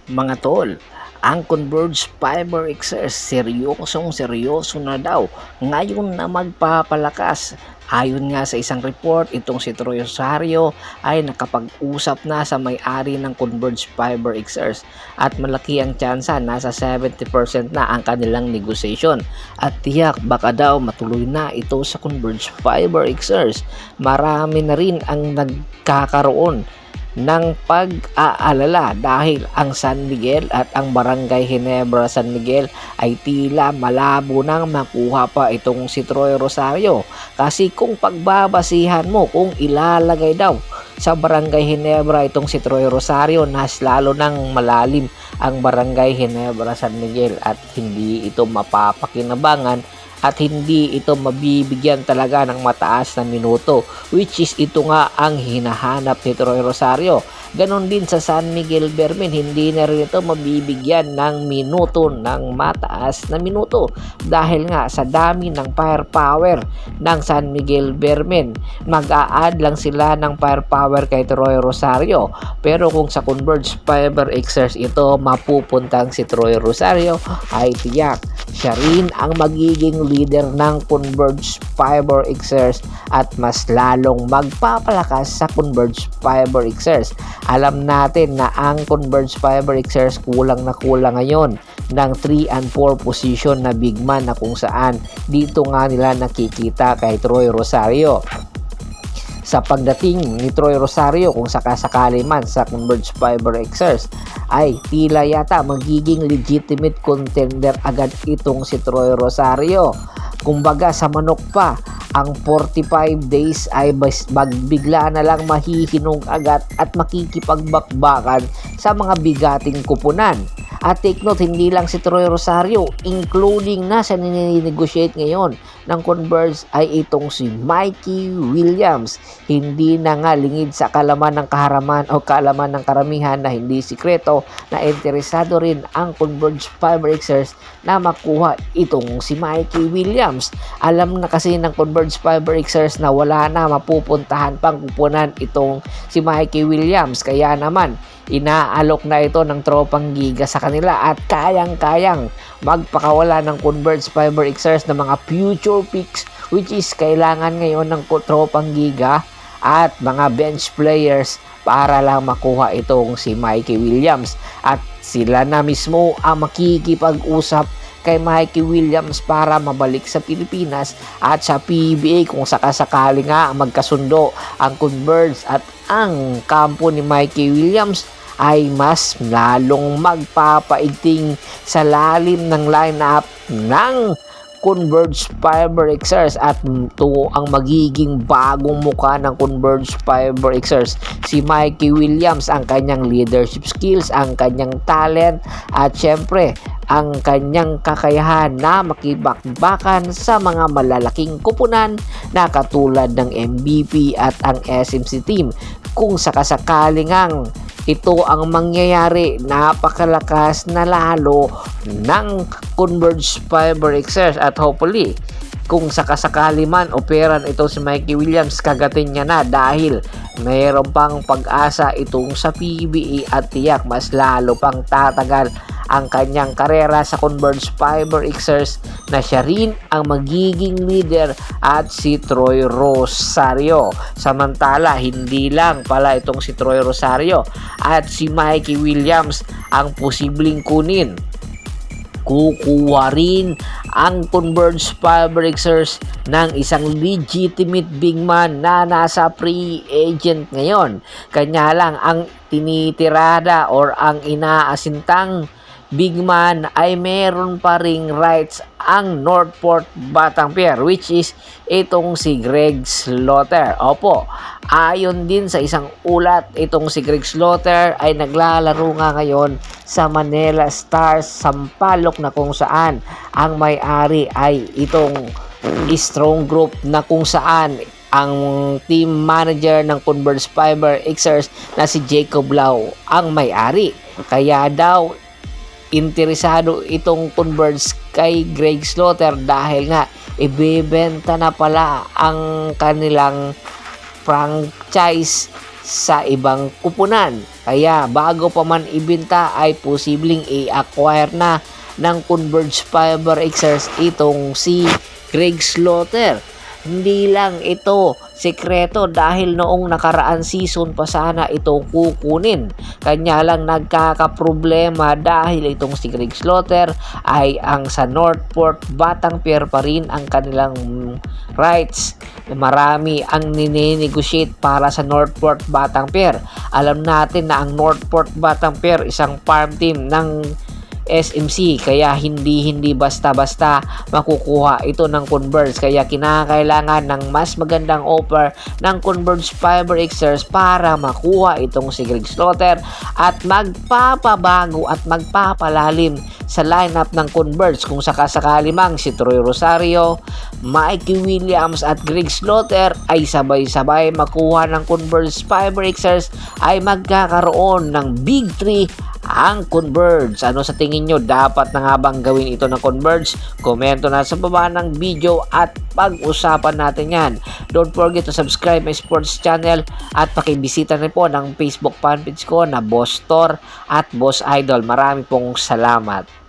Mga tol, ang Converge Fiber Xers seryoso na daw ngayon na magpapalakas. Ayon nga sa isang report, itong si Troy Rosario ay nakapag-usap na sa may-ari ng Converge Fiber Xers at malaki ang tsansa, nasa 70% na ang kanilang negotiation at tiyak baka daw matuloy na ito sa Converge Fiber Xers. Marami na rin ang nagkakaroon ng pag-aalala dahil ang San Miguel at ang Barangay Ginebra San Miguel ay tila malabo nang makuha pa itong si Troy Rosario. Kasi kung pagbabasihan mo kung ilalagay daw sa Barangay Ginebra itong si Troy Rosario, nas lalo nang malalim ang Barangay Ginebra San Miguel at hindi ito mapapakinabangan at hindi ito mabibigyan talaga ng mataas na minuto, which is ito nga ang hinahanap ni Troy Rosario. Ganon din sa San Miguel Bermen, hindi na rin ito mabibigyan ng minuto, ng mataas na minuto dahil nga sa dami ng firepower ng San Miguel Bermen. Mag-a-add lang sila ng firepower kay Troy Rosario, pero kung sa Converge Fiber Xers ito mapupuntang si Troy Rosario, ay tiyak siya rin ang magiging leader ng Converge Fiber Xers at mas lalong magpapalakas sa Converge Fiber Xers. Alam natin na ang Converge Fiber Xers kulang na kulang ngayon ng 3 and 4 position na big man na kung saan dito nga nila nakikita kay Troy Rosario. Sa pagdating ni Troy Rosario, kung sakasakali man sa Converge Fiber Xers, ay tila yata magiging legitimate contender agad itong si Troy Rosario. Kumbaga sa manok pa, ang 45 days ay bigla na lang mahihinog agad at makikipagbakbakan sa mga bigating kupunan. At take note, hindi lang si Troy Rosario, including na sa nini-negotiate ngayon ng Converge ay itong si Mikey Williams. Hindi na nga lingid sa kalaman ng kaharaman o kaalaman ng karamihan na hindi sikreto na interesado rin ang Converge Fiber Xers na makuha itong si Mikey Williams. Alam na kasi ng Converge Fiber Xers na wala na mapupuntahan pang kupunan itong si Mikey Williams. Kaya naman, inaalok na ito ng tropang giga sa kanila at kayang-kayang magpakawala ng Converge Fiber Xers ng mga future picks, which is kailangan ngayon ng tropang giga at mga bench players para lang makuha itong si Mikey Williams. At sila na mismo ang makikipag-usap kay Mikey Williams para mabalik sa Pilipinas at sa PBA kung sakasakali nga magkasundo ang Converge at ang kampo ni Mikey Williams ay mas lalong magpapaigting sa lalim ng lineup ng Converge Fiber Xers at ito ang magiging bagong muka ng Converge Fiber Xers. Si Mikey Williams, ang kanyang leadership skills, ang kanyang talent at syempre ang kanyang kakayahan na makibakbakan sa mga malalaking kupunan na katulad ng MVP at ang SMC team. Kung sakasakaling ang ito ang mangyayari, napakalakas na lalo ng Converge Fiber Xers at hopefully kung sakasakali man operan ito si Mikey Williams, kagatin niya na dahil mayroon pang pag-asa itong sa PBA at tiyak mas lalo pang tatagal ang kanyang karera sa Converge Fiber Xers na siya rin ang magiging leader at si Troy Rosario. Samantala, hindi lang pala itong si Troy Rosario at si Mikey Williams ang posibleng kunin. Kukuha rin ang Converge Fiber Xers ng isang legitimate big man na nasa free agent ngayon. Kanya lang ang tinitirada or ang inaasintang big man ay meron pa ring rights ang Northport Batangpier, which is itong si Greg Slaughter. Opo, ayon din sa isang ulat, itong si Greg Slaughter ay naglalaro nga ngayon sa Manila Stars Sampaloc na kung saan ang may-ari ay itong Strong Group na kung saan ang team manager ng Converge Fiber Xers na si Jacob Lau ang may-ari. Kaya daw interesado itong Converge kay Greg Slaughter dahil nga ibebenta na pala ang kanilang franchise sa ibang kupunan. Kaya bago pa man ibenta ay posibleng i-acquire na ng Converge Fiber Xers itong si Greg Slaughter. Hindi lang ito sekreto dahil noong nakaraan season pa sana ito kukunin. Kanya lang nagkakaproblema dahil itong si Greg Slaughter ay ang sa Northport Batangpier pa rin ang kanilang rights. Marami ang ninenegotiate para sa Northport Batangpier. Alam natin na ang Northport Batangpier isang farm team ng SMC, kaya hindi basta-basta makukuha ito ng Converge, kaya kinakailangan ng mas magandang offer ng Converge Fiber Xers para makuha itong si Greg Slaughter at magpapabago at magpapalalim sa lineup ng Converge kung sakasakali mang si Troy Rosario, Mikey Williams at Greg Slaughter ay sabay-sabay makuha ng Converge Fiber Xers ay magkakaroon ng Big 3 ang Converge. Ano sa tingin nyo? Dapat na nga bang gawin ito ng Converge? Komento na sa baba ng video at pag-usapan natin yan. Don't forget to subscribe my sports channel at pakibisita rin po ng Facebook fanpage ko na Boss Tor at Boss Idol. Marami pong salamat.